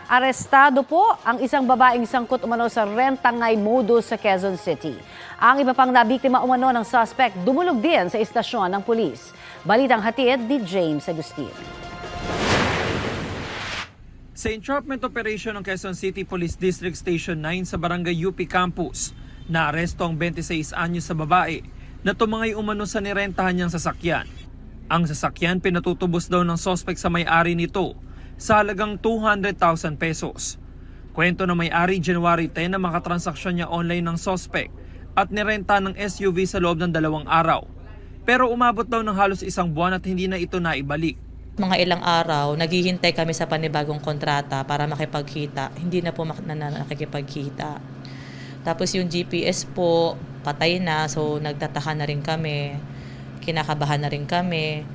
Arestado po ang isang babaeng sangkot umano sa rentangay modus sa Quezon City. Ang iba pang nabiktima umano ng suspect dumulog din sa istasyon ng pulis. Balitang hatid ni James Agustin. Sa entrapment operation ng Quezon City Police District Station 9 sa Barangay UP Campus, naaresto ang 26 anyos sa babae na tumangay umano sa nirentahan niyang sasakyan. Ang sasakyan pinatutubos daw ng suspect sa may-ari nito sa halagang 200,000 pesos. Kwento na may-ari January 10 na makatransaksyon niya online ng suspect at nirenta ng SUV sa loob ng 2 araw. Pero umabot daw ng halos 1 buwan at hindi na ito naibalik. Mga ilang araw, naghihintay kami sa panibagong kontrata para makipagkita. Hindi na po nakikipagkita. Tapos yung GPS po, patay na, so nagtataka na rin kami. Kinakabahan na rin kami.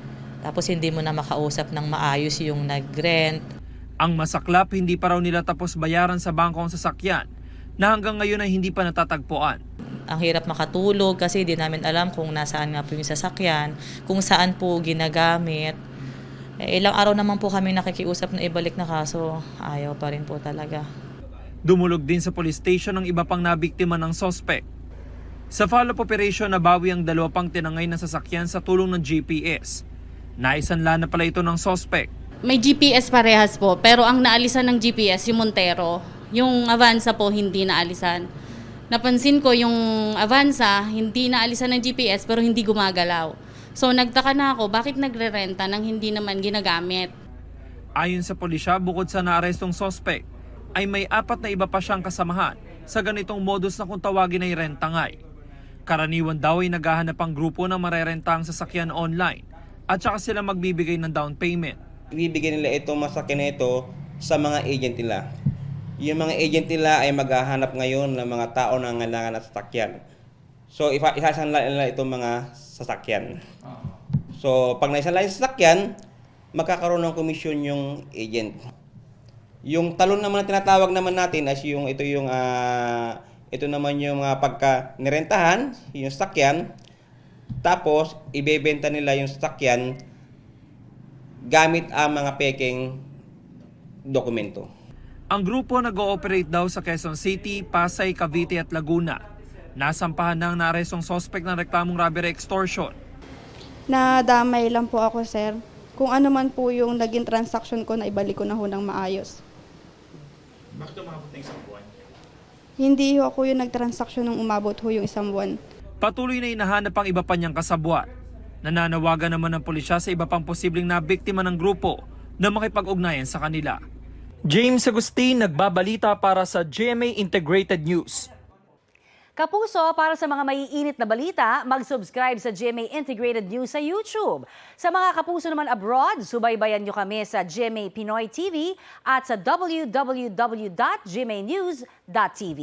Tapos hindi mo na makausap ng maayos yung nag-rent. Ang masaklap, hindi pa raw nila tapos bayaran sa bangko ang sasakyan na hanggang ngayon ay hindi pa natatagpuan. Ang hirap makatulog kasi di namin alam kung nasaan nga po yung sasakyan, kung saan po ginagamit. Ilang araw naman po kami nakikiusap na ibalik na kaso ayaw pa rin po talaga. Dumulog din sa police station ang iba pang nabiktima ng suspect. Sa follow-up operation, nabawi ang 2 pang tinangay na sasakyan sa tulong ng GPS. Naisanla na pala ito ng suspect. May GPS parehas po, pero ang naalisan ng GPS yung Montero. Yung Avanza po hindi naalisan. Napansin ko yung Avanza hindi naalisan ng GPS pero hindi gumagalaw. So nagtaka na ako, bakit nagre-renta nang hindi naman ginagamit? Ayon sa pulisya, bukod sa naarestong suspect, ay may 4 na iba pa siyang kasamahan sa ganitong modus na kung tawagin ay rentangay. Karaniwan daw ay naghahanap ang grupo na marerenta ang sasakyan online at saka sila magbibigay ng down payment. Ibibigay nila itong masakyan na ito sa mga agent nila. Yung mga agent nila ay maghahanap ngayon ng mga tao na ngailangan ng sasakyan. So isasanla nila itong mga sasakyan. So pag naisanla yung sasakyan, magkakaroon ng komisyon yung agent. Yung talon naman na tinatawag naman natin as yung ito naman yung pagka nirentahan, yung sasakyan, tapos ibebenta nila yung sasakyan gamit ang mga peking dokumento. Ang grupo nag-ooperate daw sa Quezon City, Pasay, Cavite at Laguna. Nasampahan ng naarestong suspect ng reklamong robbery extortion. Nadamay lang po ako, sir. Kung ano man po yung naging transaction ko, na ibalik ko na ho ng maayos. Bakit umabot na 1 buwan? Hindi ho ako yung nagtransaksyon ng umabot ho yung 1 buwan. Patuloy na hinahanap ang iba pa niyang kasabwat. Nananawagan naman ng pulisya sa iba pang posibleng nabiktima ng grupo na makipag-ugnayan sa kanila. James Agustin, nagbabalita para sa GMA Integrated News. Kapuso, para sa mga maiinit na balita, mag-subscribe sa GMA Integrated News sa YouTube. Sa mga kapuso naman abroad, subaybayan nyo kami sa GMA Pinoy TV at sa www.gmanews.tv.